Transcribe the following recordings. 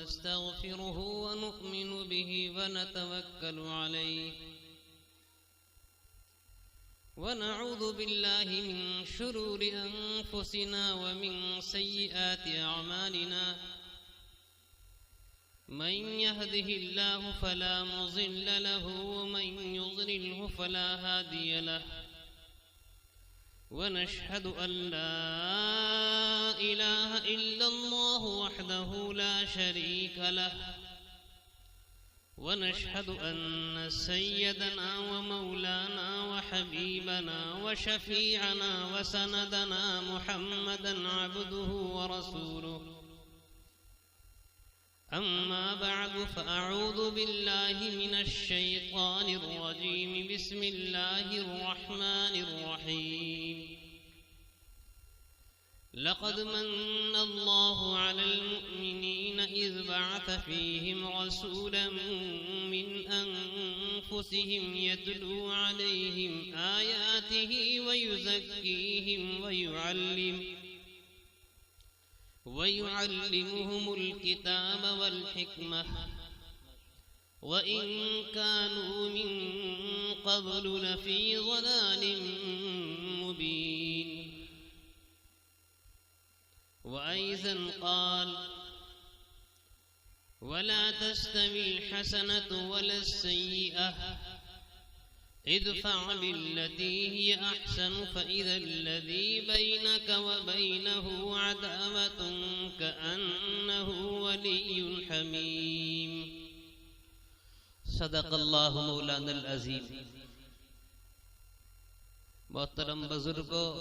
ونستغفره ونؤمن به ونتوكل عليه ونعوذ بالله من شرور أنفسنا ومن سيئات أعمالنا من يهده الله فلا مضل له ومن يضلله فلا هادي له ونشهد أن لا إله إلا الله وحده لا شريك له ونشهد أن سيدنا ومولانا وحبيبنا وشفيعنا وسندنا محمدا عبده ورسوله أما بعد فأعوذ بالله من الشيطان الرجيم بسم الله الرحمن الرحيم لقد من الله على المؤمنين إذ بعث فيهم رسولا من أنفسهم يتلو عليهم آياته ويزكيهم ويعلمهم الكتاب والحكمة وإن كانوا من قبل لفي ضلال مبين وأيضا قال ولا تستوي الحسنة ولا السيئة ادفع بالتي هي أحسن فإذا الذي بينك وبينه عداوة كأنه ولي حميم صدق الله مولانا العظيم. محترم بزرگوں،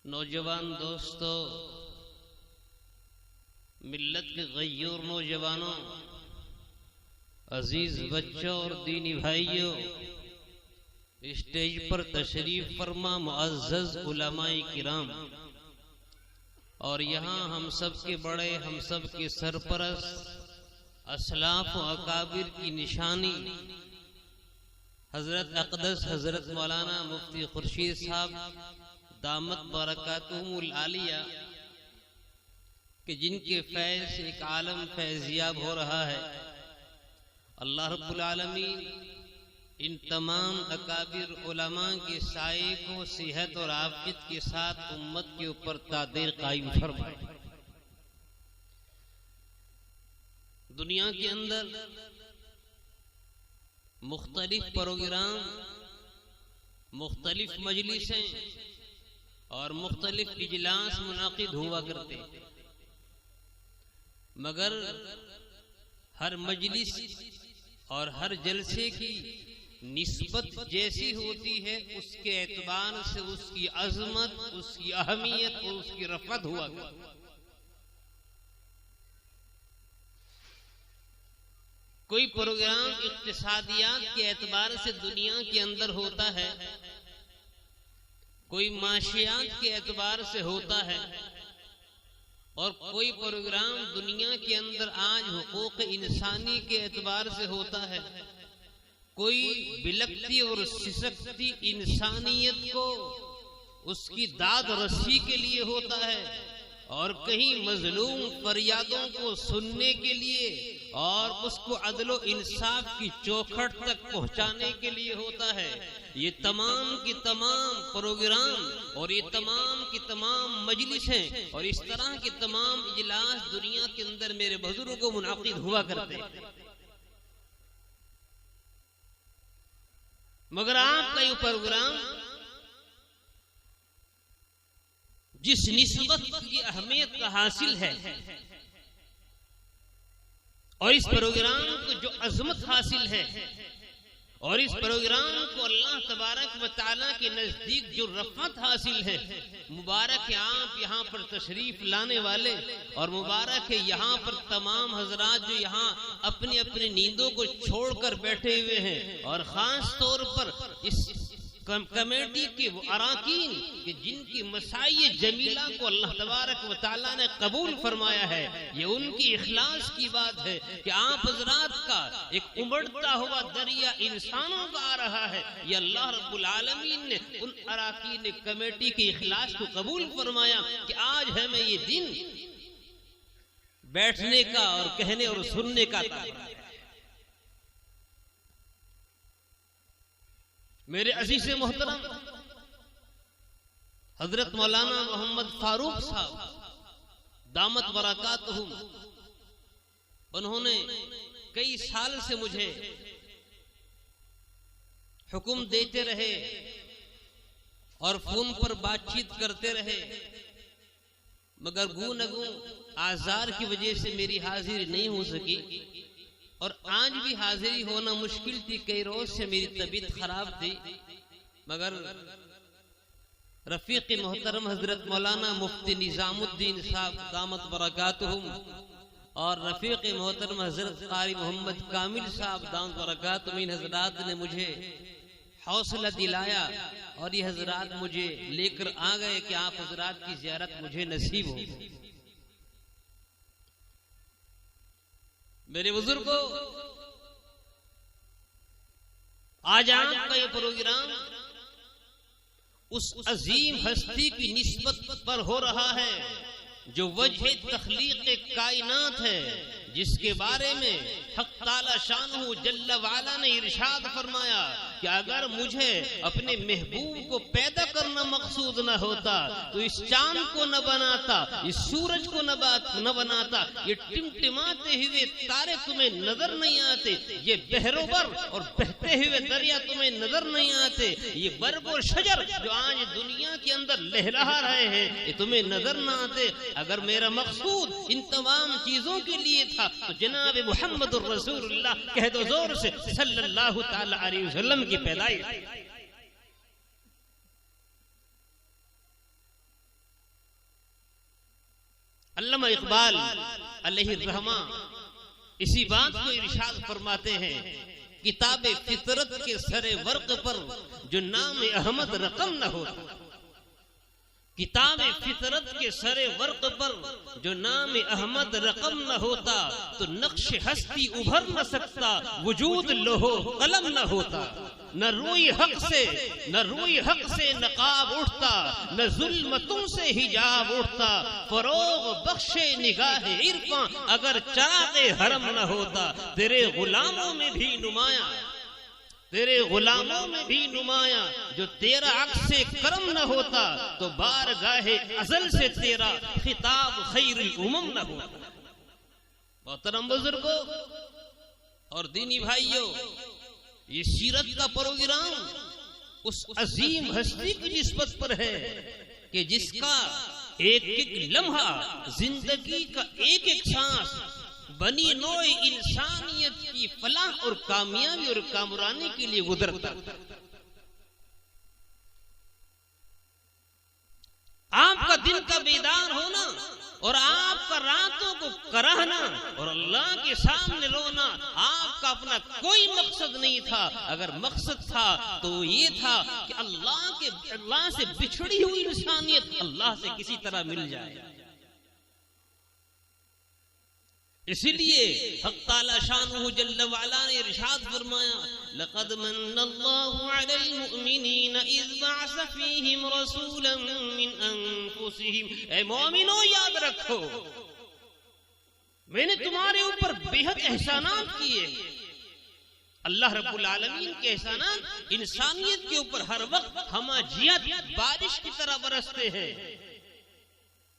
نوجوان دوستوں، ملت کے غیور نوجوانوں، عزیز بچوں اور دینی بھائیوں، اسٹیج پر تشریف فرما معزز علماء کرام اور یہاں ہم سب کے بڑے، ہم سب کے سرپرست، اسلاف و اکابر کی نشانی حضرت اقدس حضرت مولانا مفتی خورشید صاحب دامت برکاتہم العالیہ کہ جن کے فیض سے ایک عالم فیضیاب ہو رہا ہے، اللہ رب العالمین ان تمام اکابر علماء کے سائے کو صحت اور عافیت کے ساتھ امت کے اوپر تعدیر قائم فرمائے۔ دنیا کے اندر مختلف پروگرام، مختلف مجلسیں اور مختلف اجلاس منعقد ہوا کرتے، مگر ہر مجلس اور ہر جلسے کی نسبت جیسی ہوتی ہے اس کے اعتبار سے اس کی عظمت، اس کی اہمیت اور اس کی رفعت ہوا کرتی۔ کوئی پروگرام اقتصادیات کے اعتبار سے دنیا کے اندر ہوتا ہے، کوئی معاشیات کے اعتبار سے ہوتا ہے، اور کوئی پروگرام دنیا کے اندر آج حقوق انسانی کے اعتبار سے ہوتا ہے، کوئی بلکتی اور سسکتی انسانیت کو اس کی داد رسی کے لیے ہوتا ہے، اور کہیں مظلوم فریادوں کو سننے کے لیے اور اس کو عدل و انصاف کی چوکھٹ تک پہنچانے کے لیے ہوتا ہے۔ یہ تمام کی تمام پروگرام اور یہ تمام کی تمام مجلسیں اور اس طرح کے تمام اجلاس دنیا کے اندر میرے بزرگوں منعقد ہوا کرتے، مگر آپ کا یہ پروگرام جس نسبت کی اہمیت کا حاصل ہے اور اس پروگرام کو جو عظمت حاصل ہے اور اس پروگرام کو اللہ تبارک و تعالیٰ کے نزدیک جو رفعت حاصل ہے، مبارک ہے آپ یہاں پر تشریف لانے والے، اور مبارک ہے یہاں پر تمام حضرات جو یہاں اپنی اپنی نیندوں کو چھوڑ کر بیٹھے ہوئے ہیں، اور خاص طور پر اس کمیٹی کے وہ اراکین کہ جن کی مسائی جمیلہ کو اللہ تبارک و تعالیٰ نے قبول فرمایا ہے. یہ ان کی اخلاص کی بات ہے کہ آپ حضرات کا ایک امڑتا ہوا دریا انسانوں کا آ رہا ہے. یہ اللہ رب العالمین نے ان اراکین کمیٹی کی اخلاص کو قبول فرمایا کہ آج ہمیں یہ دن بیٹھنے کا اور کہنے اور سننے کا تھا۔ میرے عزیز محترم حضرت مولانا محمد فاروق صاحب دامت برکاتہم، انہوں نے کئی سال سے مجھے حکم دیتے رہے اور فون پر بات چیت کرتے رہے، مگر گو نگو آزار کی وجہ سے میری حاضری نہیں ہو سکی، اور آج بھی حاضری ہونا مشکل تھی۔ کئی روز سے میری طبیعت خراب تھی، مگر رفیق محترم حضرت مولانا مفتی نظام الدین صاحب دامت برکاتہم اور رفیق محترم حضرت قاری محمد کامل صاحب دامت برکاتہم، ان حضرات نے مجھے حوصلہ دلایا اور یہ حضرات مجھے لے کر آ گئے کہ آپ حضرات کی زیارت مجھے نصیب ہو۔ میرے بزرگوں، آج آپ کا یہ پروگرام اس عظیم ہستی کی نسبت پر ہو رہا ہے جو وجہ تخلیق کائنات ہے، جس کے بارے میں حق تعالی شانہ جل وعلا نے ارشاد فرمایا کہ اگر مجھے اپنے محبوب کو پیدا کرنا مقصود نہ ہوتا تو اس چاند کو نہ بناتا، اس سورج کو نہ بناتا، یہ ٹمٹماتے ہوئے تارے تمہیں نظر نہیں آتے، یہ بحر و بر اور بہتے ہوئے دریا تمہیں نظر نہیں آتے، یہ برگ اور شجر جو آج دنیا کے اندر لہلہا رہے ہیں یہ تمہیں نظر نہ آتے۔ اگر میرا مقصود ان تمام چیزوں کے لیے تھا تو جناب محمد الرسول اللہ کہہ دو زور سے صلی اللہ تعالی علیہ وسلم کی پیدائش۔ علامہ اقبال علیہ الرحمہ اسی بات کو ارشاد فرماتے ہیں، کتاب فطرت کے سر ورق پر جو نام احمد رقم نہ ہوتا، کتاب فطرت کے سر ورق پر جو نام احمد رقم نہ ہوتا تو نقش ہستی ابھر نہ سکتا، وجود لوہو قلم نہ ہوتا، نہ روئی حق سے نقاب اٹھتا، نہ ظلمتوں سے حجاب اٹھتا، فروغ بخشے نگاہ عرفاں اگر چراغ حرم نہ ہوتا، تیرے غلاموں میں بھی نمایاں جو تیرا عکس کرم نہ ہوتا تو بارگاہ ازل سے تیرا خطاب خیر الامم نہ ہوتا۔ محترم بزرگوں اور دینی بھائیوں، یہ سیرت کا پروگرام اس عظیم ہستی کی نسبت پر ہے کہ جس کا ایک ایک لمحہ، زندگی کا ایک ایک سانس بنی نوع انسانیت کی فلاح اور کامیابی اور کامرانی کے لیے گزرتا۔ آپ کا دن کا بیدار ہونا اور آپ کا راتوں کو کراہنا اور اللہ کے سامنے رونا آپ کا اپنا کوئی مقصد نہیں تھا۔ اگر مقصد تھا تو یہ تھا کہ اللہ سے بچھڑی ہوئی انسانیت اللہ سے کسی طرح مل جائے۔ اسی لیے حق تعالی شانہ جل وعلا نے ارشاد فرمایا، لقد من اللہ علی المؤمنین اذ بعث فیہم رسولا من انفسہم۔ اے مومنو یاد رکھو، میں نے تمہارے اوپر بہت احسانات کیے۔ اللہ رب العالمین کے احسانات انسانیت کے اوپر ہر وقت ہماجیت بارش کی طرح برستے ہیں۔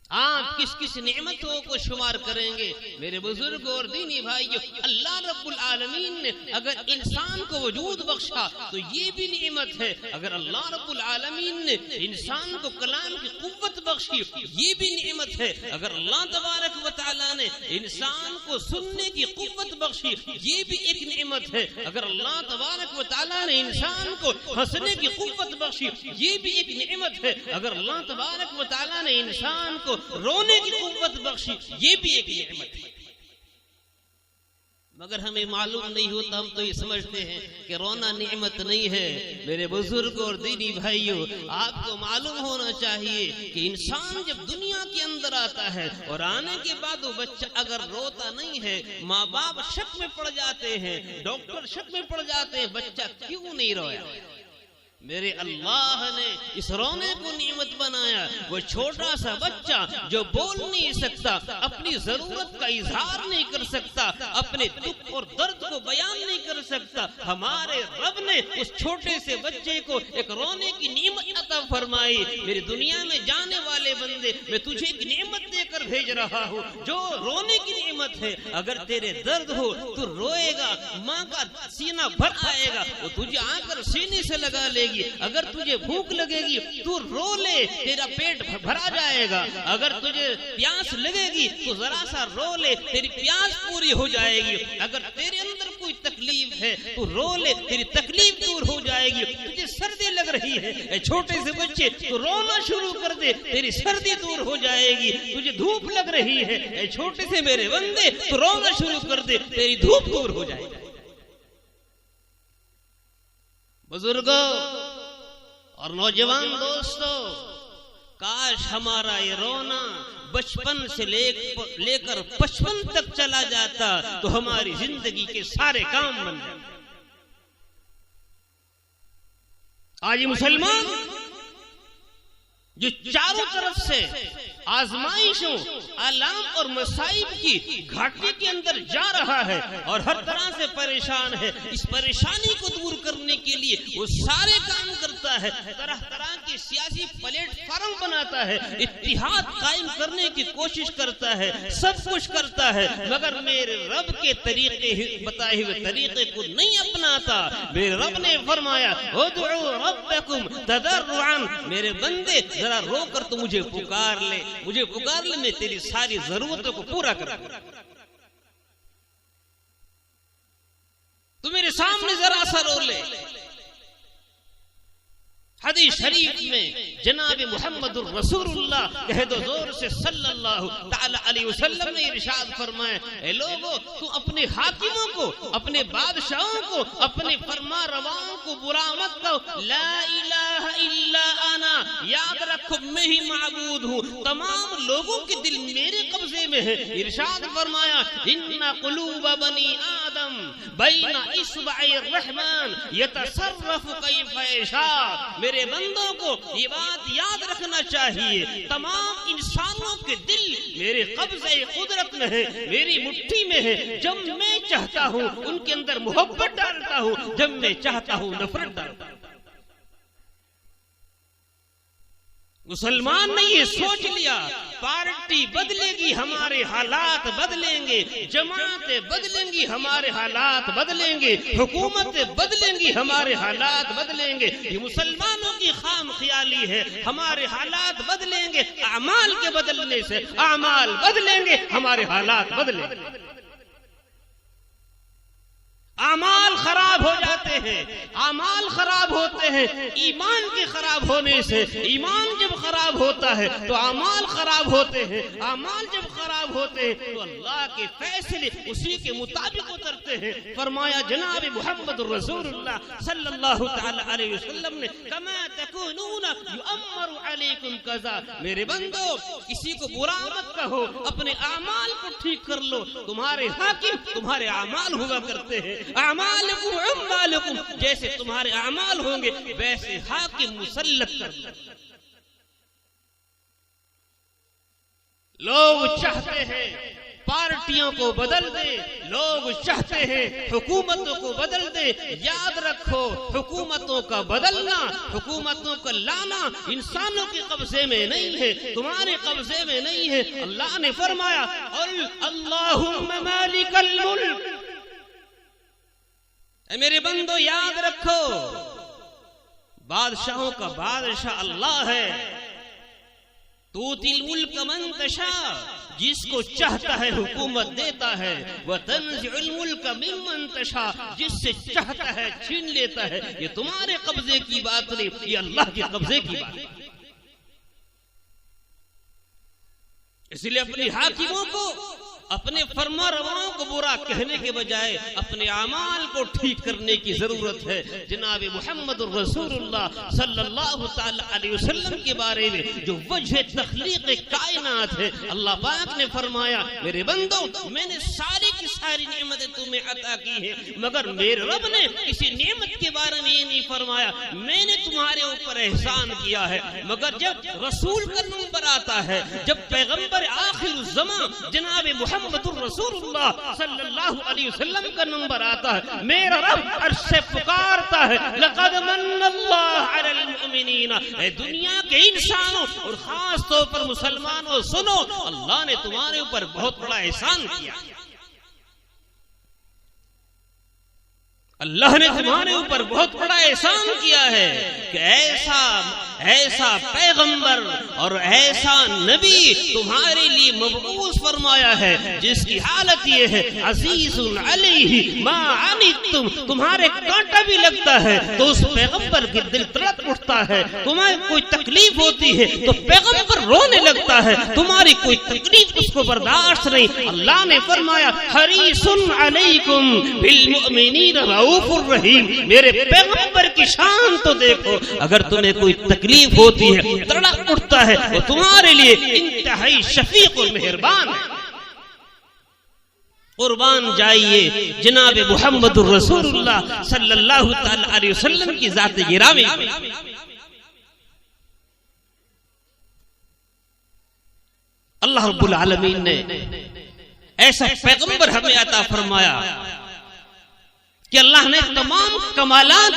آپ کس کس نعمتوں کو شمار کریں گے میرے بزرگ اور دینی بھائیو؟ اللہ رب العالمین نے اگر انسان کو وجود بخشا تو یہ بھی نعمت ہے، اگر اللہ رب العالمین نے انسان کو کلام کی قوت بخشی یہ بھی نعمت ہے، اگر اللہ تبارک و تعالی نے انسان کو سننے کی قوت بخشی یہ بھی ایک نعمت ہے، اگر اللہ تبارک و تعالی نے انسان کو ہنسنے کی قوت بخشی یہ بھی ایک نعمت ہے، اگر اللہ تبارک و تعالی نے انسان کو رونے کی قوت بخشی یہ بھی ایک نعمت ہے۔ مگر ہمیں معلوم نہیں ہوتا، ہم تو یہ سمجھتے ہیں کہ رونا نعمت نہیں ہے۔ میرے بزرگ اور دینی بھائیوں، آپ کو معلوم ہونا چاہیے کہ انسان جب دنیا کے اندر آتا ہے اور آنے کے بعد وہ بچہ اگر روتا نہیں ہے، ماں باپ شک میں پڑ جاتے ہیں، ڈاکٹر شک میں پڑ جاتے ہیں بچہ کیوں نہیں رویا۔ میرے اللہ نے اس رونے کو نعمت بنایا. وہ چھوٹا سا بچہ جو بول نہیں سکتا, اپنی ضرورت کا اظہار نہیں کر سکتا, اپنے دکھ اور درد کو بیان نہیں کر سکتا, ہمارے رب نے اس چھوٹے سے بچے کو ایک رونے کی نعمت عطا فرمائی. میری دنیا میں جانے والے بندے, میں تجھے ایک نعمت دے کر بھیج رہا ہوں جو رونے کی نعمت ہے. اگر تیرے درد ہو تو روئے گا, ماں کا سینہ بھر آئے گا, وہ تجھے آ کر سینے سے لگا لے گی. اگر تجھے بھوک لگے گی تو رو لے, تیرا پیٹ بھرا جائے گا. اگر تجھے پیاس لگے گی تو ذرا سا رو لے, تیری پیاس پوری ہو جائے گی. اگر تیرے اندر کوئی تکلیف ہے تو رو لے, تیری تکلیف دور ہو جائے گی. تجھے سردی لگ رہی ہے اے چھوٹے سے بچے تو رونا شروع کر دے, تیری سردی دور ہو جائے گی. تجھے دھوپ لگ رہی ہے اے چھوٹے سے میرے بندے تو رونا شروع کر دے, تیری دھوپ دور ہو جائے گی. بزرگوں اور نوجوان دوستوں, کاش ہمارا یہ رونا بچپن سے لے کر 55 تک چلا جاتا تو ہماری زندگی کے سارے کام بن جاتے. آج مسلمان جو چاروں طرف سے آزمائشوں, آلام اور مصائب کی گھاٹی کے اندر جا رہا ہے اور ہر طرح سے پریشان ہے, اس پریشانی کو دور کرنے کے لیے وہ سارے کام کرتا ہے, طرح طرح کی سیاسی پلیٹ فارم بناتا ہے, اتحاد قائم کرنے کی کوشش کرتا ہے, سب کچھ کرتا ہے, مگر میرے رب کے طریقے بتائے ہوئے طریقے کو نہیں اپناتا. میرے رب نے فرمایا ادعوا ربکم تضرعا, میرے بندے ذرا رو کر تو مجھے پکار لے, مجھے پکار لے, میں تیری ساری ضرورتوں کو پورا کر دوں. تو میرے سامنے ذرا سا رو لے. حدیث شریف میں جناب محمد الرسول اللہ کہہ دو زور سے صلی اللہ تعالی علیہ وسلم نے ارشاد فرمایا, اے لوگو تم اپنے حاکموں کو, اپنے بادشاہوں کو, اپنے فرما رواؤں کو برا مت کہو. لا الہ الا انا, یاد رکھو میں ہی معبود ہوں, تمام لوگوں کے دل میرے قبضے میں ہے. ارشاد فرمایا ان قلوب بنی آدم بین اصبع الرحمن یتصرف کیف یشاء. میرے بندوں کو یہ بات یاد رکھنا چاہیے, تمام انسانوں کے دل میرے قبضے قدرت میں ہے, میری مٹھی میں ہے. جب میں چاہتا ہوں ان کے اندر محبت ڈالتا ہوں, جب میں چاہتا ہوں نفرت ڈالتا ہوں. مسلمان نے یہ سوچ لیا پارٹی بدلے گی ہمارے حالات بدلیں گے, جماعتیں بدلیں گی ہمارے حالات بدلیں گے, حکومتیں بدلیں گی ہمارے حالات بدلیں گے. یہ مسلمانوں کی خام خیالی ہے, ہمارے حالات بدلیں گے اعمال کے بدلنے سے, اعمال بدلیں گے ہمارے حالات بدلیں گے. اعمال خراب ہو جاتے ہیں, اعمال خراب ہوتے ہیں ایمان کے خراب ہونے سے. ایمان جب خراب ہوتا ہے تو اعمال خراب ہوتے ہیں, اعمال جب خراب ہوتے ہیں تو اللہ کے فیصلے اسی کے مطابق اترتے ہیں. فرمایا جناب محمد رسول اللہ صلی اللہ تعالی علیہ وسلم نے کما تکونون یؤمر علیکم قضا. میرے بندو کسی کو برا مت کہو, اپنے اعمال کو ٹھیک کر لو. تمہارے حاکم تمہارے اعمال ہوا کرتے ہیں, اعمالکم اعمالکم, جیسے تمہارے اعمال ہوں گے ویسے حاکم مسلط کر دو. لوگ چاہتے ہیں پارٹیوں کو بدل دے, لوگ چاہتے ہیں حکومتوں کو بدل دے. یاد رکھو حکومتوں کا بدلنا, حکومتوں کا لانا انسانوں کے قبضے میں نہیں ہے, تمہارے قبضے میں نہیں ہے. اللہ نے فرمایا اللہم مالک الملک, اے میرے بندو یاد رکھو بادشاہوں کا بادشاہ اللہ ہے. توتی الملک من تشاء, جس کو چاہتا ہے حکومت دیتا ہے. وتنزع الملک ممن تشاء, جس سے چاہتا ہے چھین لیتا ہے. یہ تمہارے قبضے کی بات نہیں, یہ اللہ کے قبضے کی بات ہے. اس لیے اپنے حاکموں کو, اپنے فرما رواؤں کو برا کہنے کے بجائے اپنے اعمال کو ٹھیک کرنے کی ضرورت ہے. جناب محمد رسول اللہ صلی اللہ تعالی علیہ وسلم کے بارے میں جو وجہ تخلیق کائنات ہے، اللہ پاک نے فرمایا میرے بندو میں نے ساری کی ساری نعمتیں تمہیں عطا کی ہیں، مگر میرے رب نے کسی نعمت کے بارے میں یہ نہیں فرمایا میں نے تمہارے اوپر احسان کیا ہے. مگر جب رسول کا نمبر آتا ہے، جب پیغمبر آخر الزمان جناب محمد الرسول اللہ صلی اللہ علیہ وسلم کا نمبر آتا ہے، میرا رب عرش سے پکارتا ہے لقد من اللہ علی المؤمنین. اے دنیا کے انسانوں اور خاص طور پر مسلمانوں سنو، اللہ نے تمہارے اوپر بہت بڑا احسان کیا. اللہ نے تمہارے اوپر بہت بڑا احسان کیا ہے کہ ایسا پیغمبر اور ایسا نبی تمہارے لیے مبعوث فرمایا ہے جس کی حالت یہ ہے عزیز علیہ ما عنتم. تمہارے کانٹا بھی لگتا ہے تو اس پیغمبر کے دل تڑپ اٹھتا ہے. تمہیں کوئی تکلیف ہوتی ہے تو پیغمبر رونے لگتا ہے. تمہاری کوئی تکلیف اس کو برداشت نہیں. اللہ نے فرمایا حریص علیکم بالمؤمنین رؤوف الرحیم. میرے پیغمبر کی شان تو دیکھو، اگر تمہیں کوئی تکلیف ہوتی ہے تڑپ اٹھتا ہے وہ تمہارے لیے انتہائی شفیق اور مہربان ہے. قربان جائیے جناب محمد الرسول اللہ صلی اللہ تعالی علیہ وسلم کی ذات گرامی. اللہ رب العالمین نے ایسا پیغمبر ہمیں عطا فرمایا کہ اللہ نے تمام کمالات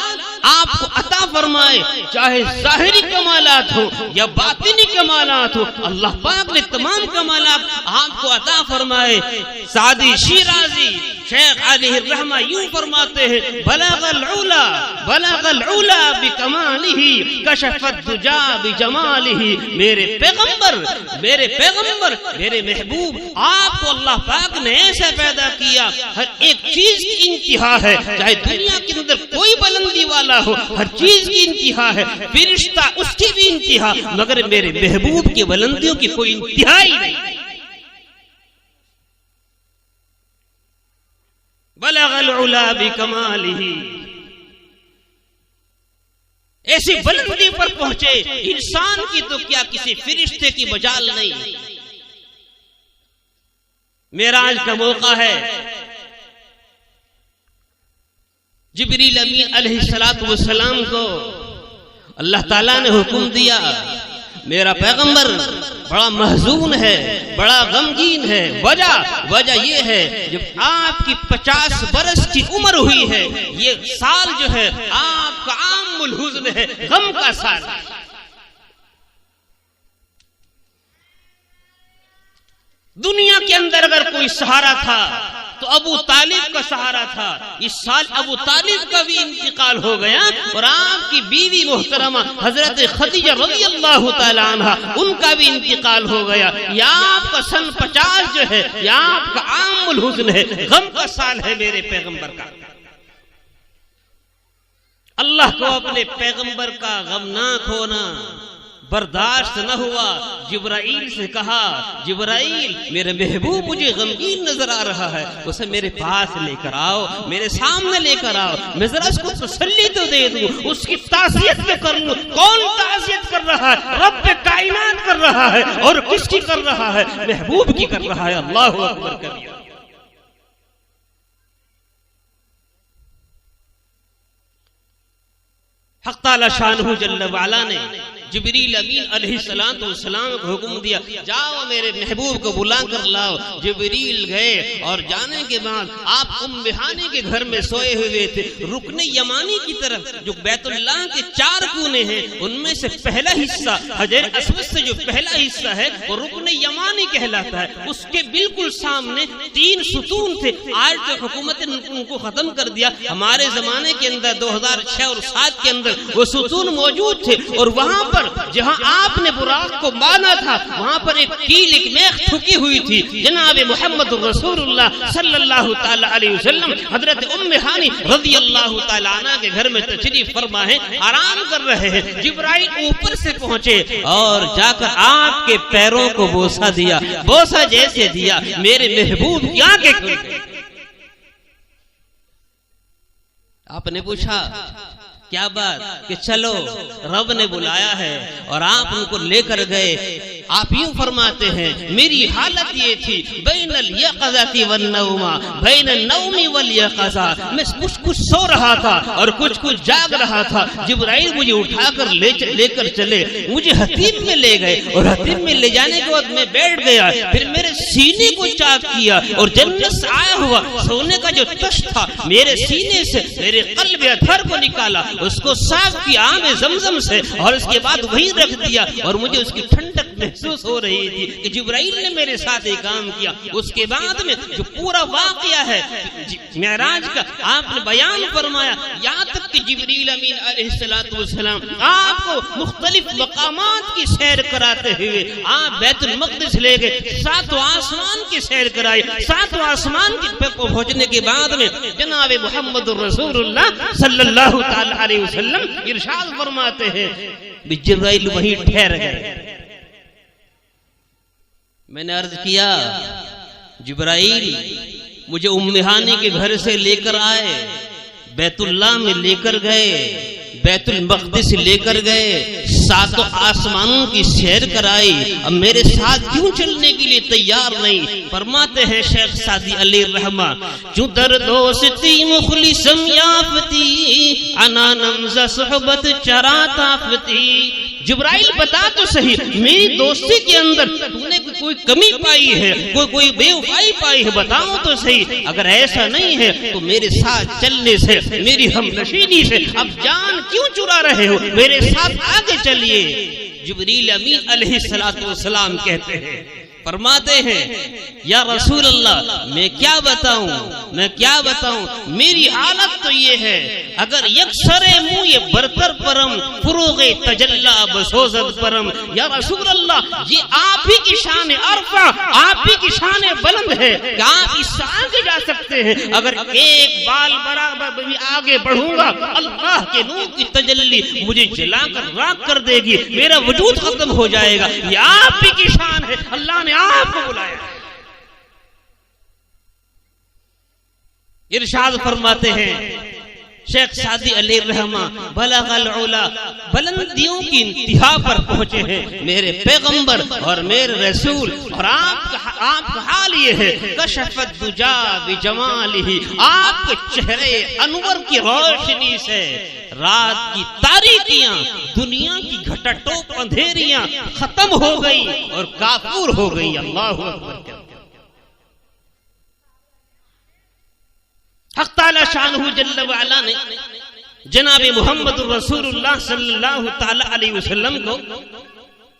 آپ کو عطا فرمائے، چاہے ظاہری کمالات ہو یا باطنی کمالات ہو. اللہ پاک نے تمام کمالات آپ کو عطا فرمائے. سعدی شیرازی شیخ علیہ الرحمہ یوں فرماتے ہیں بلغ العلا بکمالہ کشف الدجا بجمالہ. میرے پیغمبر میرے محبوب آپ کو اللہ پاک نے ایسا پیدا کیا، ہر ایک چیز کی انتہا ہے. چاہے دنیا کے اندر کوئی بلندی والا ہو، ہر چیز کی انتہا ہے. فرشتہ اس کی بھی انتہا، مگر میرے محبوب کی بلندیوں کی کوئی انتہا ہی نہیں. بلغ العلا بکمالہ، ایسی بلندی پر پہنچے انسان کی تو کیا کسی فرشتے کی مجال نہیں. معراج کا موقع ہے، جبریل امین علیہ السلام کو اللہ تعالیٰ نے حکم دیا میرا پیغمبر بڑا محزون ہے، بڑا غمگین ہے. وجہ یہ ہے جب آپ کی 50 برس کی عمر ہوئی ہے، یہ سال جو ہے آپ کا عام الحزن ہے، غم کا سال. دنیا کے اندر اگر کوئی سہارا تھا تو ابو طالب کا سہارا تھا. اس سال ابو طالب کا بھی انتقال ہو گیا اور آپ کی بیوی محترمہ حضرت خدیجہ رضی اللہ تعالی عنہ ان کا بھی انتقال ہو گیا. یا آپ کا سن 50 جو ہے یا آپ کا عام الحزن ہے، غم کا سال ہے میرے پیغمبر کا. اللہ کو اپنے پیغمبر کا غمناک ہونا برداشت نہ ہوا. جبرائیل سے کہا جبرائیل میرے محبوب مجھے غمگین نظر آ رہا ہے، اسے میرے پاس لے کر آؤ، میرے سامنے لے کر آؤ، میں ذرا اس کو تسلی تو دے دوں، اس کی تعزیت تو کر لوں. کون تعزیت کر رہا ہے؟ رب کائنات کر رہا ہے. اور کس کی کر رہا ہے؟ محبوب کی کر رہا ہے. اللہ اکبر کبیرہ. حق تعالی شانہ جل وعلا نے جبریل امین علیہ السلام کو حکم دیا جاؤ میرے محبوب کو بلا کر لاؤ. جبریل گئے اور جانے کے بعد آپ ام ہانی کے گھر میں سوئے ہوئے تھے. رکن یمانی کی طرف جو بیت اللہ کے 4 کونے ہیں ان میں سے پہلا حصہ حجر اسود سے جو پہلا حصہ ہے وہ رکن یمانی کہلاتا ہے. اس کے بالکل سامنے 3 ستون تھے. آج تو حکومت نے ان کو ختم کر دیا. ہمارے زمانے کے اندر 2006 اور 2007 کے اندر وہ ستون موجود تھے اور وہاں پر جہاں آپ نے براق کو باندھا تھا وہاں پر ایک کیل ایک میخ ٹھکی ہوئی تھی. جناب محمد رسول اللہ صلی اللہ تعالی علیہ وسلم حضرت ام ہانی رضی اللہ تعالی عنہ کے گھر میں تشریف فرما ہے, آرام کر رہے ہیں. جبرائیل اوپر سے پہنچے اور جا کر آپ کے پیروں کو بوسہ دیا. بوسہ جیسے دیا میرے محبوب کی آنکھیں کھل گئی. آپ نے پوچھا کیا بات؟ کہ چلو رب نے بلایا ہے اور آپ ان کو لے کر گئے. آپ یوں فرماتے ہیں میری حالت یہ تھی بین الیقظۃ والنوم, بین النوم والیقظہ, میں کچھ سو رہا تھا اور کچھ جاگ رہا تھا. جبرائیل مجھے اٹھا کر لے کر چلے, مجھے حتیم میں لے گئے اور حتیم میں لے جانے کے بعد میں بیٹھ گیا. پھر میرے سینے کو چاک کیا اور جنت سے آیا ہوا سونے کا جو تش تھا میرے سینے سے میرے قلب اطہر کو نکالا, اس کو صاف کیا آب زمزم سے اور اس کے بعد وہیں رکھ دیا اور مجھے اس کی ٹھنڈک محسوس ہو رہی تھی کہ جبرائیل نے میرے ساتھ یہ کام کیا. اس کے بعد میں جو پورا واقعہ ہے معراج کا آپ نے بیان فرمایا, یہاں تک کہ جبریل امین علیہ السلام آپ کو مختلف مقامات کی سیر کراتے ہوئے آپ بیت المقدس لے گئے, 7 آسمان کی سیر کرائی. 7 آسمان کی پہنچنے کے بعد میں جناب محمد رسول اللہ صلی اللہ تعالی علیہ وسلم ارشاد فرماتے ہیں جبرائیل وہیں ٹھہر گئے. میں نے عرض کیا جبرائیل مجھے ام ہانی کے گھر سے لے کر آئے, بیت اللہ میں لے کر گئے, بیت المقدس لے کر گئے, 7 آسمانوں کی سیر کرائی, اب میرے ساتھ کیوں چلنے کے لیے تیار نہیں؟ فرماتے ہیں شیخ سعدی علیہ الرحمہ جو در دوستی مخلصم یافتی عنانم ز صحبت چرا تافتی. جبرائیل بتا تو صحیح میری دوستی کے اندر تو نے کوئی کمی پائی ہے, کوئی بے وفائی پائی ہے, بتاؤ تو صحیح. اگر ایسا نہیں ہے تو میرے ساتھ چلنے سے میری ہم نشینی سے اب جان کیوں چرا رہے ہو؟ میرے ساتھ آگے چلیے. جبریل امین علیہ السلام کہتے ہیں فرماتے ہیں یا رسول اللہ میں کیا بتاؤں میری حالت تو یہ ہے اگر یکسر منہ یہ برتر پرم فروغ تجلا بسوزد پرم. یا رسول اللہ یہ آپ ہی کی شان عرفہ, آپ ہی کی شان بلند ہے کہ آپ اس سے آگے جا سکتے ہیں. اگر ایک بال برابر بھی آگے بڑھوں گا اللہ کے نور کی تجلی مجھے جلا کر راک کر دے گی, میرا وجود ختم ہو جائے گا. یہ آپ ہی کی شان ہے, اللہ نے آپ کو بلایا. ارشاد فرماتے ہیں شیخ سعدی علیہ الرحمہ بلغ العلا, بلندیوں کی انتہا پر پہنچے ہیں میرے پیغمبر اور میرے رسول. اور آپ کا حال یہ ہے کشف الدجا بجمالہ, آپ کے چہرے انور کی روشنی سے رات کی تاریکیاں دنیا کی گھٹا ٹوپ اندھیریاں ختم ہو گئی اور کافور ہو گئی. اللہ اکبر. حق تعالی شانہ جل وعلا نے جناب محمد رسول اللہ صلی اللہ تعالی علیہ وسلم کو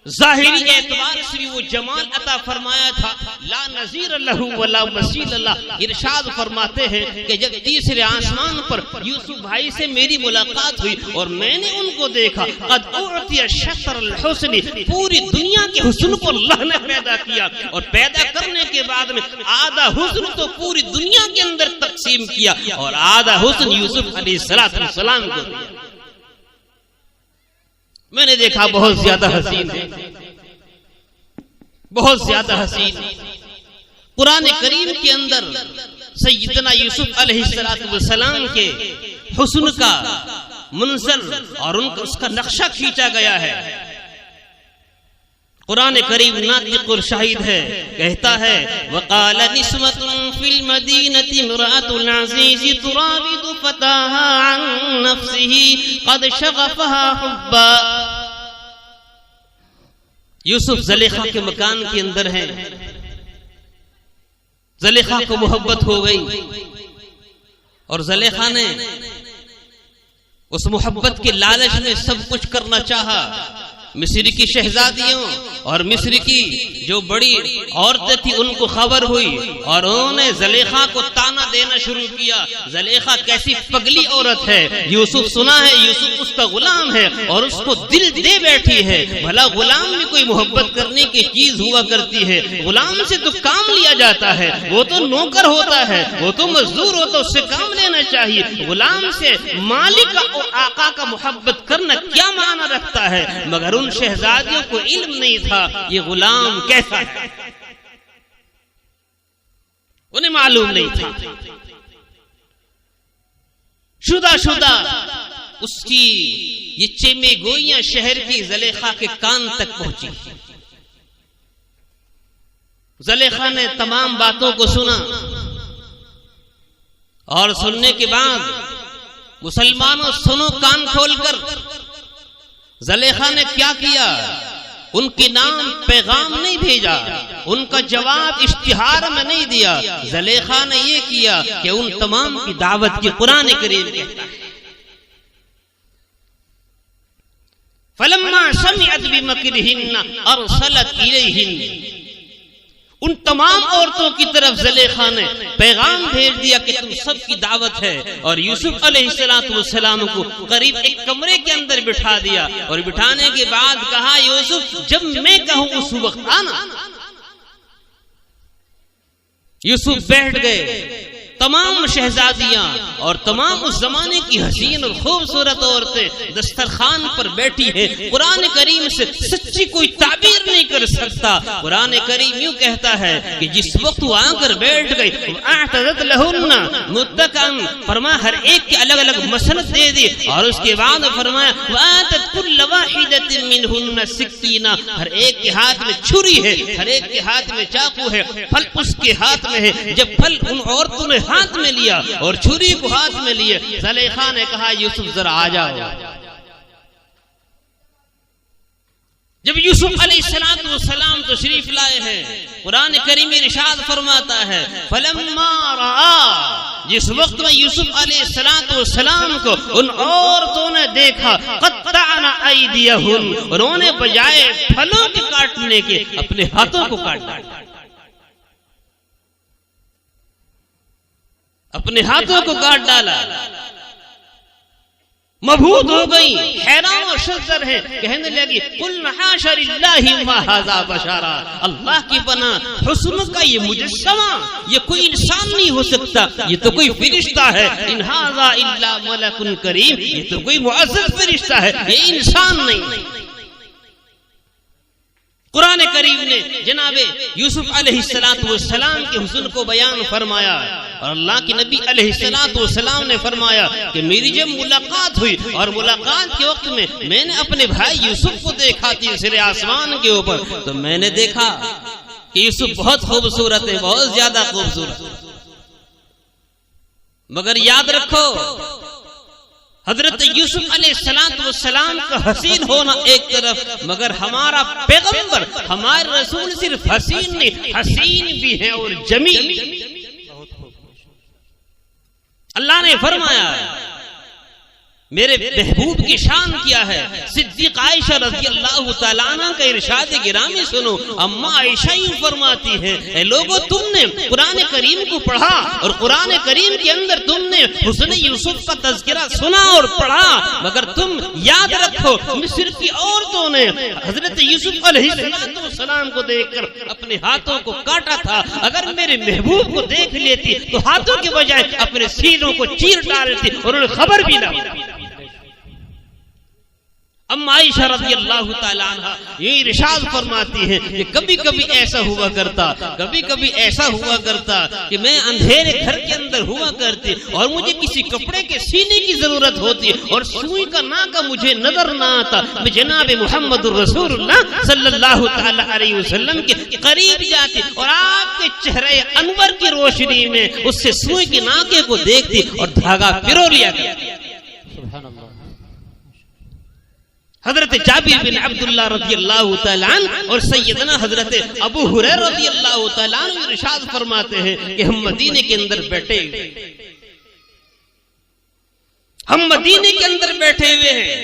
ظاہری اعتبار سے وہ جمال عطا فرمایا تھا لا نظیر لہ ولا مثیل لہ. ارشاد فرماتے ہیں کہ جب تیسرے آسمان پر یوسف بھائی سے میری ملاقات ہوئی اور میں نے ان کو دیکھا قد اعطی شطر الحسن, پوری دنیا کے حسن کو اللہ نے پیدا کیا اور پیدا کرنے کے بعد میں آدھا حسن تو پوری دنیا کے اندر تقسیم کیا اور آدھا حسن یوسف علیہ السلام کو دیا. میں نے دیکھا بہت زیادہ حسین ہے, بہت زیادہ حسین. قرآن کریم کے اندر سیدنا یوسف علیہ السلام کے حسن کا منظر اور اس کا نقشہ کھینچا گیا ہے. قرآن کریم ناطق اور شاہد ہے, کہتا ہے وقال نسوۃ فی المدینۃ امرأۃ العزیز تراود فتاها عن نفسه قد شغفها حبا. یوسف زلیخا کے مکان کے اندر ہیں, زلیخا کو محبت ہو گئی اور زلیخا نے اس محبت کے لالچ میں سب کچھ کرنا چاہا. مصر کی شہزادیوں اور مصر کی جو بڑی عورتیں تھی ان کو خبر ہوئی اور انہوں نے زلیخا کو تانا دینا شروع کیا. زلیخا کیسی پگلی عورت ہے, یوسف سنا ہے یوسف اس کا غلام ہے اور اس کو دل دے بیٹھی ہے. بھلا غلام میں کوئی محبت کرنے کی چیز ہوا کرتی ہے؟ غلام سے تو کام لیا جاتا ہے, وہ تو نوکر ہوتا ہے, وہ تو مزدور ہوتا ہے, اس سے کام لینا چاہیے. غلام سے مالک اور آقا کا محبت کرنا کیا معنی رکھتا ہے؟ مگر ان شہزادیوں کو علم نہیں تھا یہ غلام کیسا ہے, انہیں معلوم نہیں تھا. شدہ اس کی یہ چیمے گوئیاں شہر کی زلیخا کے کان تک پہنچی. زلیخا نے تمام باتوں کو سنا اور سننے کے بعد مسلمانوں سنو کان کھول کر. زلیخا نے کیا کیا؟ ان کے نام پیغام نہیں بھیجا, ان کا جواب اشتہار میں نہیں دیا. زلیخا نے یہ کیا کہ ان تمام کی دعوت کی قرآن کریم کہتا ہے فَلَمَّا سَمِعَتْ بِمَكْرِهِنَّ أَرْسَلَتْ إِلَيْهِنَّ. ان تمام عورتوں کی طرف زلیخا نے پیغام بھیج دیا کہ تم سب کی دعوت ہے, اور یوسف علیہ السلام کو قریب ایک کمرے کے اندر بٹھا دیا اور بٹھانے کے بعد کہا یوسف جب میں کہوں اس وقت آنا. یوسف بیٹھ گئے. تمام شہزادیاں اور تمام اس زمانے کی حسین اور خوبصورت عورتیں دسترخوان پر بیٹھی ہیں. قرآن کریم سے سچی کوئی تعبیر نہیں کر سکتا. قرآن کریم یوں کہتا ہے کہ جس وقت وہ آ کر بیٹھ گئی اعتدت لہن متکئا, فرمایا ہر ایک کے الگ الگ مسند دے دی, اور اس کے بعد فرمایا واتت کل واحدۃ منہن سکینہ, ہر ایک کے ہاتھ میں چھری ہے, ہر ایک کے ہاتھ میں چاقو ہے, پھل اس کے ہاتھ میں ہے. جب پھل ان عورتوں نے ہاتھ میں لیا اور چھری کو ہاتھ میں لیے, زلیخا نے کہا یوسف ذرا آ جاؤ. جب یوسف علیہ السلام تشریف لائے ہیں, قرآن کریم ارشاد فرماتا ہے فلما رأى, جس وقت میں یوسف علیہ السلام کو ان عورتوں نے دیکھا قطعنا ایدیہن, انہوں نے بجائے پھلوں کے کاٹنے کے اپنے ہاتھوں کو کاٹ ڈالا, اپنے ہاتھوں کو کاٹ ڈالا. مبہوت ہو گئی, حیران و شزر ہے, کہنے لگی قلنا حاشا للہ ما ھذا بشرا, اللہ کی پناہ حسن کا یہ مجسمہ, یہ کوئی انسان نہیں ہو سکتا, یہ تو کوئی فرشتہ ہے. ان ھذا الا ملک کریم, یہ تو کوئی معزز فرشتہ ہے, یہ انسان نہیں. قرآن کریم نے جناب یوسف علیہ السلام کے حسن کو بیان فرمایا, اور اللہ کے نبی علیہ السلام نے فرمایا کہ میری جب ملاقات ہوئی اور ملاقات کے وقت میں نے اپنے بھائی یوسف کو دیکھا تیسرے آسمان کے اوپر, تو میں نے دیکھا کہ یوسف بہت خوبصورت ہے, بہت زیادہ خوبصورت. مگر یاد رکھو حضرت یوسف علیہ السلام کا حسین ہونا ایک طرف, مگر ہمارا پیغمبر ہمارے رسول صرف حسین نہیں, حسین بھی ہے اور جمیل. اللہ نے فرمایا میرے محبوب کی شان کیا ہے. صدیق عائشہ رضی اللہ تعالیٰ عنہ کا ارشاد گرامی سنو. اما عائشہ یوں فرماتی ہیں اے لوگو تم نے قرآن کریم کو پڑھا اور قرآن کریم کے اندر تم نے حسن یوسف کا تذکرہ سنا اور پڑھا, مگر تم یاد رکھو مصر کی عورتوں نے حضرت یوسف علیہ السلام کو دیکھ کر اپنے ہاتھوں کو کاٹا تھا. اگر میرے محبوب کو دیکھ لیتی تو ہاتھوں کے بجائے اپنے سینوں کو چیر ڈالتی اور انہیں خبر بھی نہ ہوتی. اما عائشہ رضی اللہ تعالیٰ عنہ یہ ارشاد فرماتی ہیں کہ کبھی کبھی ایسا ہوا کرتا کہ میں اندھیرے گھر کے اندر ہوا کرتی اور مجھے کسی کپڑے کے سینے کی ضرورت ہوتی اور سوئی کا ناکہ مجھے نظر نہ آتا. میں جناب محمد الرسول اللہ صلی اللہ تعالیٰ علیہ وسلم کے قریب جاتی اور آپ کے چہرے انور کی روشنی میں اس سے سوئی کے ناکے کو دیکھتی اور دھاگا پرو لیا کرتی. سبحان اللہ. حضرت جابر بن عبداللہ رضی اللہ تعالیٰ عنہ اور سیدنا حضرت ابو ہریرہ رضی اللہ تعالیٰ عنہ ارشاد فرماتے ہیں کہ ہم مدینے کے اندر بیٹھے ہوئے ہیں,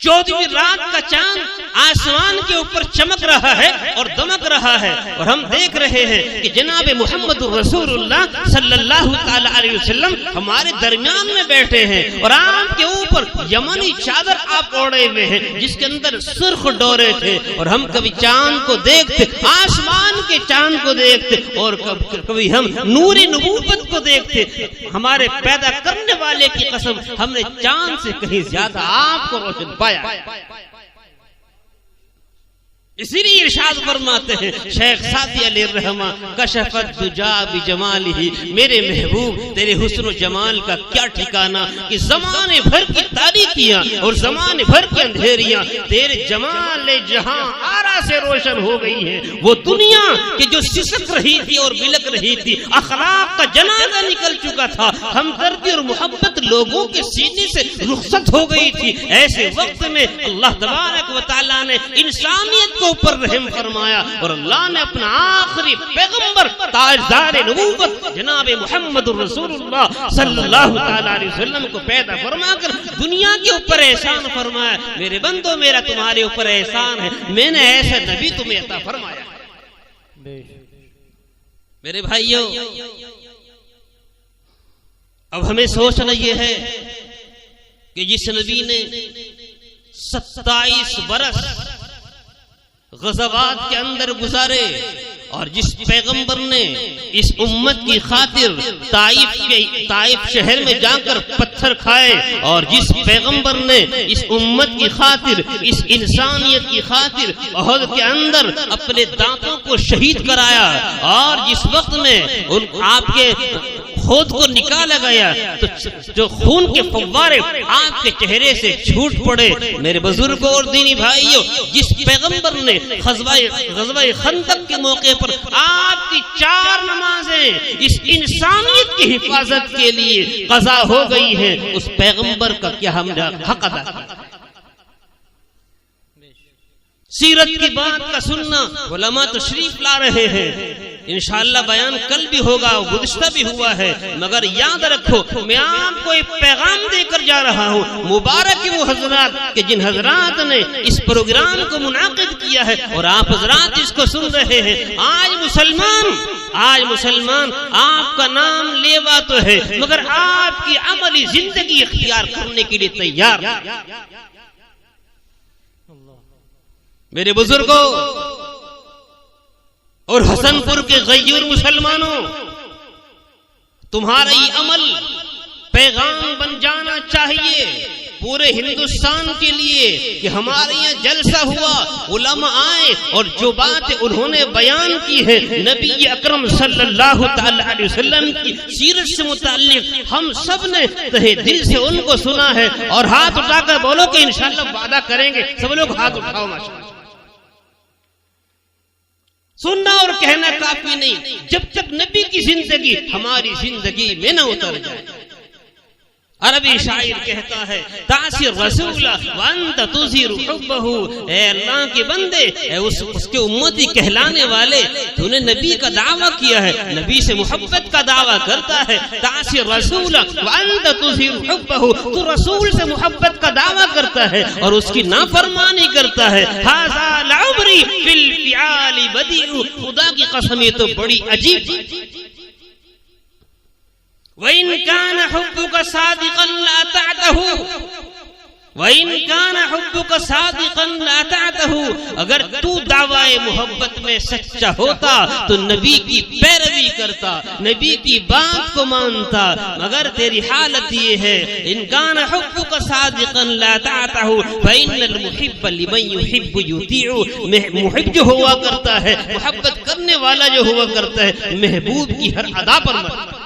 14ویں رات کا چاند آسمان کے اوپر چمک رہا ہے اور دمک رہا ہے، اور ہم دیکھ رہے ہیں کہ جناب محمد رسول اللہ صلی اللہ تعالی علیہ وسلم ہمارے درمیان میں بیٹھے ہیں، اور آپ کے اوپر یمنی چادر آپ اوڑے ہوئے ہیں جس کے اندر سرخ ڈورے تھے، اور ہم کبھی چاند کو دیکھتے، آسمان کے چاند کو دیکھتے، اور کبھی ہم نور نبوت کو دیکھتے۔ ہمارے پیدا کرنے والے کی قسم، ہم نے چاند سے کہیں زیادہ آپ کو روشن پایا۔ اسی لیے ارشاد فرماتے ہیں شیخ سعدی علیہ الرحمہ، کشفت دجا بجمالہ، میرے محبوب تیرے حسن و جمال کا کیا ٹھکانہ کہ زمانے بھر کی تاریکیاں اور زمانے بھر کی اندھیریاں تیرے جمال جہاں آرا سے روشن ہو گئی ہیں۔ وہ دنیا کہ جو سسک رہی تھی اور بلک رہی تھی، اخلاق کا جنازہ نکل چکا تھا، ہمدردی اور محبت لوگوں کے سینے سے رخصت ہو گئی تھی، ایسے وقت میں اللہ تبارک و تعالیٰ نے انسانیت کو اوپر رحم فرمایا، اور اللہ نے اپنا آخری پیغمبر تاجدار نبوت جناب محمد رسول اللہ صلی اللہ تعالی علیہ وسلم کو پیدا فرما کر دنیا کے اوپر احسان فرمایا۔ میرے بندو، میرا تمہارے اوپر احسان ہے، میں نے ایسا نبی تمہیں عطا فرمایا۔ میرے بھائیوں، اب ہمیں سوچنا یہ ہے کہ جس نبی نے 27 برس غزوات کے اندر گزارے، اور جس پیغمبر نے اس امت کی خاطر طائف شہر میں جا کر پتھر کھائے، اور جس پیغمبر نے اس امت کی خاطر، اس انسانیت کی خاطر احد کے اندر اپنے دانتوں کو شہید کرایا، اور جس وقت میں آپ کے خود کو نکالا گیا تو جو خون کے فوارے آپ کے چہرے سے چھوٹ پڑے۔ میرے بزرگوں اور دینی بھائیوں، جس پیغمبر نے غزوہ خندق کے موقع پر آپ کی 4 نمازیں اس انسانیت کی حفاظت کے لیے قضا ہو گئی ہیں، اس پیغمبر کا کیا ہم نے حق ادا کیا؟ سیرت کی بات کا سننا، علماء تشریف لا رہے ہیں، انشاءاللہ بیان کل بھی ہوگا، گزشتہ بھی ہوا ہے، مگر یاد رکھو میں آپ کو ایک پیغام دے کر جا رہا ہوں۔ مبارک وہ حضرات کہ جن حضرات نے اس پروگرام کو منعقد کیا ہے اور آپ حضرات اس کو سن رہے ہیں۔ آج مسلمان آپ کا نام لیوا تو ہے، مگر آپ کی عملی زندگی اختیار کرنے کے لیے تیار۔ میرے بزرگوں اور حسن پور کے غیور مسلمانوں، تمہارا یہ عمل پیغام بن جانا چاہیے پورے ہندوستان کے لیے کہ ہمارے یہاں جلسہ ہوا، علماء آئے اور جو بات انہوں نے بیان کی ہے نبی اکرم صلی اللہ تعالی علیہ وسلم کی سیرت سے متعلق، ہم سب نے تہے دل سے ان کو سنا ہے، اور ہاتھ اٹھا کر بولو کہ انشاءاللہ وعدہ کریں گے۔ سب لوگ ہاتھ اٹھاؤ ماشاءاللہ۔ سننا اور کہنا کافی نہیں، جب تک نبی کی زندگی ہماری زندگی میں نہ اتر جائے۔ عربی شاعر کہتا ہے تاثر رسول وانت تظہر حبہ، اے اللہ کے بندے، اے اس کے امتی کہلانے والے، تو نے نبی کا دعویٰ کیا ہے، نبی سے محبت کا دعویٰ کرتا ہے۔ تاثر رسول وانت تظہر حبہ، تو رسول سے محبت کا دعویٰ کرتا ہے اور اس کی نافرمانی کرتا ہے۔ ھذا لعمری فی الفعال بدیع، خدا کی قسم یہ تو بڑی عجیب۔ وَإِن كَانَ حُبُّكَ صَادِقًا لَأَطَعْتَهُ، وَإِن كَانَ حُبُّكَ صَادِقًا لَأَطَعْتَهُ، اگر تو دعوی محبت میں سچا ہوتا تو نبی کی پیروی کرتا، نبی کی بات کو مانتا، مگر تیری حالت یہ ہے إِن كَانَ حُبُّكَ صَادِقًا لَأَطَعْتَهُ فَإِنَّ الْمُحِبَّ لِمَن يُحِبُّ يُطِيعُ، محب جو ہوا کرتا ہے، محبت کرنے والا جو ہوا کرتا ہے، محبوب کی ہر ادا پر مرتا۔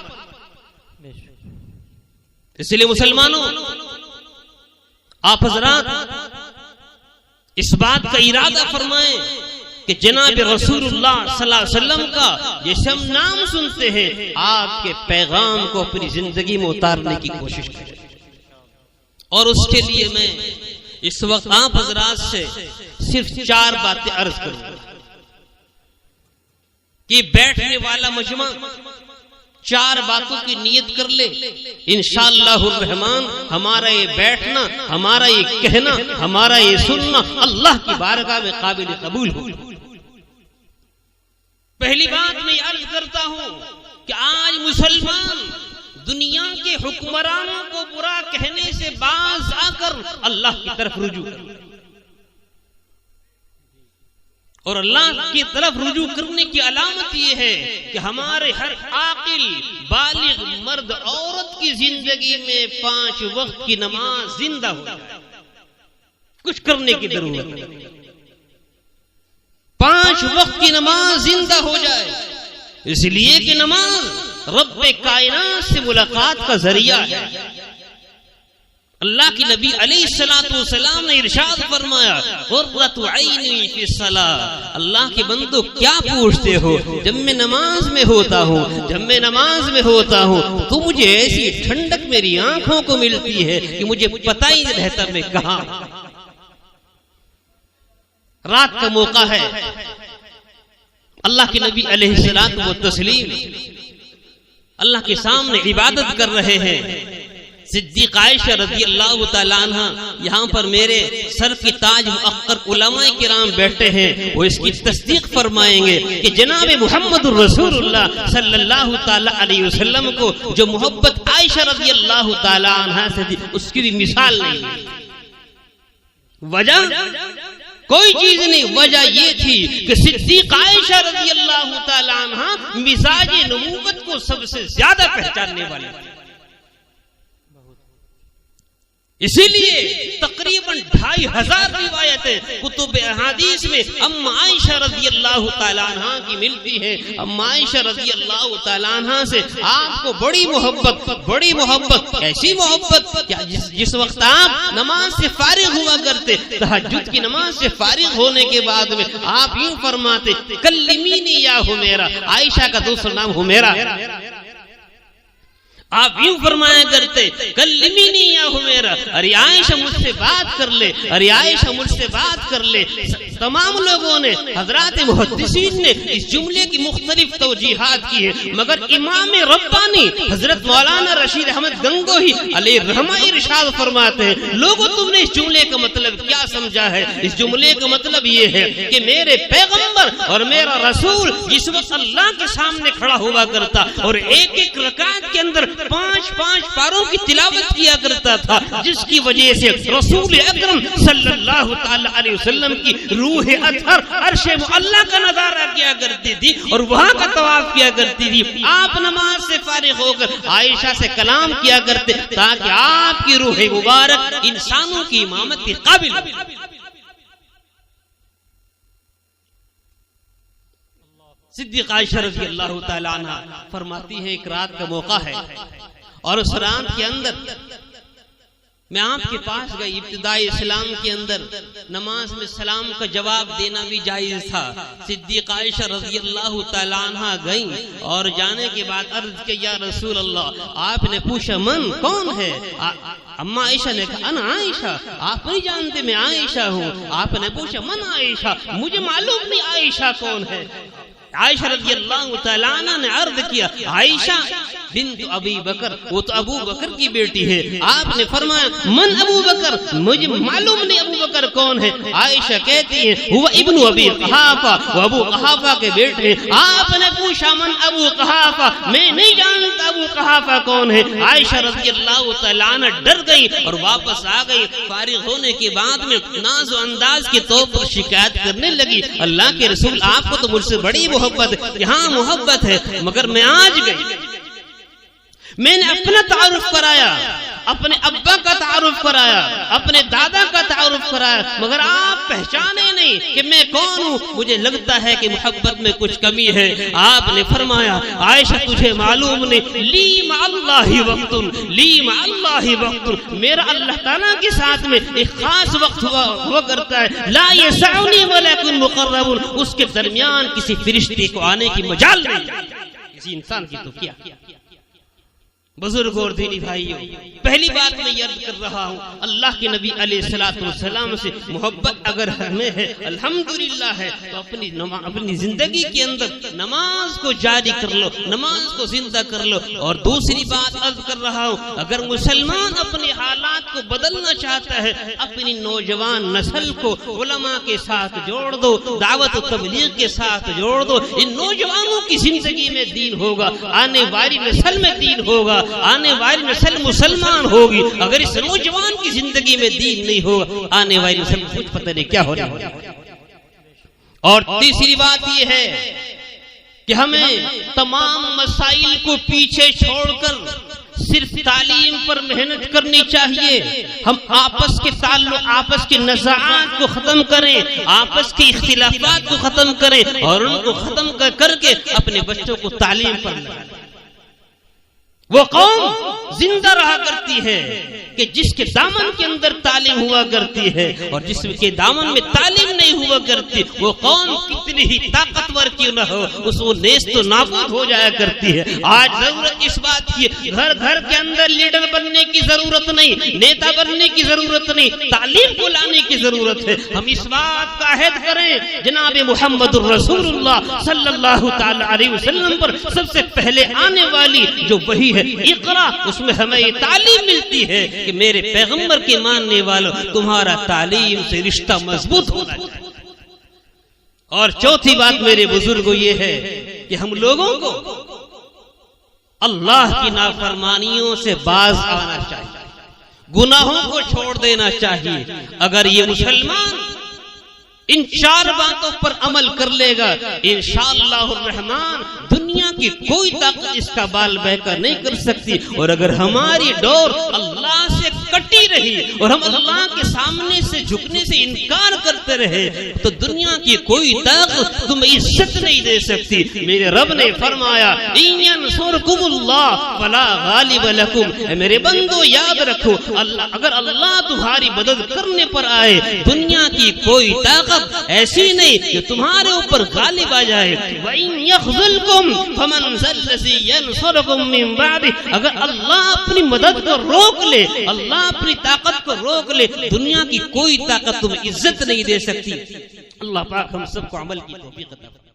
اس لیے مسلمانوں، آپ حضرات اس بات کا ارادہ فرمائیں کہ جناب رسول اللہ صلی اللہ علیہ وسلم کا جیسے ہم نام سنتے ہیں، آپ کے پیغام کو اپنی زندگی میں اتارنے کی کوشش کریں۔ اور اس کے لیے میں اس وقت آپ حضرات سے صرف 4 باتیں عرض کروں گا کہ بیٹھنے والا مجمع 4 باتوں کی نیت کر لے، انشاءاللہ الرحمن ہمارا یہ بیٹھنا، ہمارا یہ کہنا، ہمارا یہ سننا اللہ کی بارگاہ میں قابل قبول ہو۔ پہلی بات میں عرض کرتا ہوں کہ آج مسلمان دنیا کے حکمرانوں کو برا کہنے سے باز آ کر اللہ کی طرف رجوع کرے، اور اللہ کی طرف رجوع کرنے کی علامت یہ ہے کہ ہمارے ہر عاقل بالغ مرد عورت کی زندگی میں 5 وقت کی نماز زندہ ہو جائے۔ کچھ کرنے کی ضرورت نہیں، 5 وقت کی نماز زندہ ہو جائے، اس لیے کہ نماز رب کائنات سے ملاقات کا ذریعہ ہے۔ اللہ کی نبی علیہ الصلوۃ والسلام نے ارشاد فرمایا قرۃ عینی فی الصلاۃ، اللہ کے بندو کیا پوچھتے ہو؟ جب میں نماز میں ہوتا ہوں تو مجھے ایسی ٹھنڈک میری آنکھوں کو ملتی ہے کہ مجھے پتہ ہی نہیں رہتا میں کہاں۔ رات کا موقع ہے، اللہ کے نبی علیہ الصلوۃ والتسلیم اللہ کے سامنے عبادت کر رہے ہیں۔ صدیق عائشہ رضی اللہ تعالیٰ عنہ یہاں پر میرے سر کی تاج مؤخر علماء کرام بیٹھے ہیں، وہ اس کی تصدیق فرمائیں گے کہ جناب محمد الرسول اللہ صلی اللہ تعالیٰ علیہ وسلم کو جو محبت عائشہ رضی اللہ تعالیٰ عنہ سے تھی اس کی مثال نہیں۔ وجہ کوئی چیز نہیں، وجہ یہ تھی کہ صدیق عائشہ رضی اللہ تعالیٰ عنہ مزاج نبوت کو سب سے زیادہ پہچاننے والے تھے، اسی لیے تقریباً 2500 روایتیں کتب احادیث میں اما عائشہ رضی اللہ تعالیٰ عنہ کی ملتی ہیں۔ اما عائشہ رضی اللہ تعالیٰ عنہ سے آپ کو بڑی محبت، ایسی محبت کہ جس وقت آپ نماز سے فارغ ہوا کرتے، تہجد کی نماز سے فارغ ہونے کے بعد میں آپ یوں فرماتے کلمینی یا حمیرہ، عائشہ کا دوسرا نام حمیرہ، آپ یوں فرمایا کرتے کلمینی یا حمیرہ، ارے عائشہ مجھ سے بات کر لے، ارے عائشہ مجھ سے بات کر لے۔ تمام لوگوں نے، حضرات محدثین نے اس جملے کی مختلف توجیحات کی ہے، مگر امام ربانی حضرت مولانا رشید احمد گنگوہی علیہ رحمہ ارشاد فرماتے ہیں لوگوں تم نے اس جملے کا مطلب کیا سمجھا ہے؟ اس جملے کا مطلب یہ ہے کہ میرے پیغمبر اور میرا رسول جس وقت اللہ کے سامنے کھڑا ہوا کرتا اور ایک رکعت کے اندر 5 پاروں کی تلاوت کیا کرتا تھا، جس کی وجہ سے رسول اکرم صلی اللہ تعالی علیہ وسلم کی روح اطہر عرش معلیٰ کا نظارہ کیا کرتی تھی اور وہاں کا طواف کیا کرتی تھی۔ آپ نماز سے فارغ ہو کر عائشہ سے کلام کیا کرتے تاکہ آپ کی روح مبارک انسانوں کی امامت کے قابل ہو۔ صدیق عائشہ رضی اللہ تعالیٰ عنہ فرماتی ہیں ایک رات کا موقع ہے اور اس رات کے اندر میں آپ کے پاس گئی۔ ابتدائی اسلام کے اندر نماز میں سلام کا جواب دینا بھی جائز تھا۔ صدیق عائشہ رضی اللہ تعالیٰ عنہ گئیں اور جانے کے بعد عرض کہ یا رسول اللہ، آپ نے پوچھا من کون ہے؟ اما عائشہ نے کہا انا عائشہ، آپ نہیں جانتے میں عائشہ ہوں۔ آپ نے پوچھا من عائشہ، مجھے معلوم نہیں عائشہ کون ہے۔ عائشہ رضی اللہ تعالیٰ عنہ نے عرض کیا عائشہ بنت ابی بکر، وہ تو ابو بکر کی بیٹی ہے۔ آپ نے فرمایا من ابو بکر، مجھے معلوم نہیں ابو بکر کون ہے۔ عائشہ کہتی ہے وہ ابن ابی قحافہ، وہ ابو قحافہ کے بیٹے ہیں۔ آپ نے پوچھا من ابو قحافہ، میں نہیں جانتا ابو قحافہ کون ہے۔ عائشہ رضی اللہ تعالیٰ عنہ ڈر گئی اور واپس آ گئی۔ فارغ ہونے کے بعد میں ناز و انداز کے طور پر شکایت کرنے لگی اللہ کے رسول آپ کو تو مجھ سے بڑی محبت، یہاں محبت ہے، مگر میں آج گئی، میں نے اپنا تعارف کرایا، اپنے ابا کا تعارف کرایا، اپنے دادا کا تعارف کرایا، مگر آپ پہچانے نہیں کہ میں کون ہوں۔ مجھے لگتا ہے کہ محبت میں کچھ کمی ہے۔ آپ نے فرمایا عائشہ تجھے معلوم نہیں، لی مع اللہ وقت، لی مع اللہ وقت، میرا اللہ تعالیٰ کے ساتھ میں ایک خاص وقت ہوا کرتا ہے، لا یسعنی ملک مقرب، اس کے درمیان کسی فرشتے کو آنے کی مجال نہیں، کسی انسان کی تو کیا۔ بزرگوں اور دینی بھائیوں، پہلی بات میں یہ عرض کر رہا ہوں، اللہ کے نبی علیہ الصلوۃ والسلام سے محبت اگر ہمیں ہے الحمدللہ ہے، تو اپنی زندگی کے اندر نماز کو جاری کر لو، نماز کو زندہ کر لو۔ اور دوسری بات عرض کر رہا ہوں، اگر مسلمان اپنے حالات کو بدلنا چاہتا ہے، اپنی نوجوان نسل کو علماء کے ساتھ جوڑ دو، دعوت و تبلیغ کے ساتھ جوڑ دو۔ ان نوجوانوں کی زندگی میں دین ہوگا، آنے والی نسل میں دین ہوگا، آنے والی نسل مسلمان ہوگی۔ اگر اس نوجوان کی زندگی میں دین نہیں ہوگا، آنے والی نسل کچھ پتہ نہیں کیا ہونے والا۔ اور تیسری بات یہ ہے کہ ہمیں تمام مسائل کو پیچھے چھوڑ کر صرف تعلیم پر محنت کرنی چاہیے۔ ہم آپس کے تعلق، آپس کے نزاعات کو ختم کریں، آپس کے اختلافات کو ختم کریں، اور ان کو ختم کر کے اپنے بچوں کو تعلیم پر لگائیں۔ وہ قوم زندہ رہا کرتی ہے کہ جس کے دامن کے اندر تعلیم ہوا کرتی ہے، اور جس کے دامن میں تعلیم نہیں ہوا کرتی، وہ قوم کتنی ہی طاقتور کیوں نہ ہو، اس وہ نیست و نابود ہو جایا کرتی ہے۔ آج ضرورت اس بات کی، گھر گھر کے اندر لیڈر بننے کی ضرورت نہیں، نیتا بننے کی ضرورت نہیں، تعلیم کو لانے کی ضرورت ہے۔ ہم اس بات کا عہد کریں، جناب محمد الرسول اللہ صلی اللہ تعالی علیہ وسلم پر سب سے پہلے آنے والی جو وحی ہے اقرا، اس میں ہمیں یہ تعلیم ملتی ہے کہ میرے پیغمبر کے ماننے والوں، تمہارا تعلیم سے رشتہ مضبوط ہونا چاہیے۔ اور چوتھی بات میرے بزرگوں یہ ہے کہ ہم لوگوں کو اللہ کی نافرمانیوں سے باز آنا چاہیے، گناہوں کو چھوڑ دینا چاہیے۔ اگر یہ مسلمان ان چار باتوں پر عمل کر لے گا، انشاءاللہ الرحمن دنیا کی کوئی طاقت اس کا بال بہکا نہیں کر سکتی۔ اور اگر ہماری ڈور اللہ سے کٹی رہی اور ہم اللہ کے سامنے سے جھکنے سے انکار کرتے رہے، تو دنیا کی کوئی طاقت تمہیں عزت نہیں دے سکتی۔ میرے رب نے فرمایا ان ینصرکم اللہ فلا غالب لکم، اے میرے بندو یاد رکھو، اگر اللہ تمہاری مدد کرنے پر آئے، دنیا کی کوئی طاقت ایسی نہیں جو تمہارے اوپر غالب آ جائے۔ وَإِن يَخْذُلْكُمْ فَمَنْ ذَا الَّذِي يَنْصُرُكُمْ مِنْ بَعْدِهِ، اگر اللہ اپنی مدد کو روک لے، اللہ اپنی طاقت کو روک لے، دنیا کی کوئی طاقت تمہیں عزت نہیں دے سکتی۔ اللہ پاک ہم سب کو عمل کی توفیق عطا فرمائے۔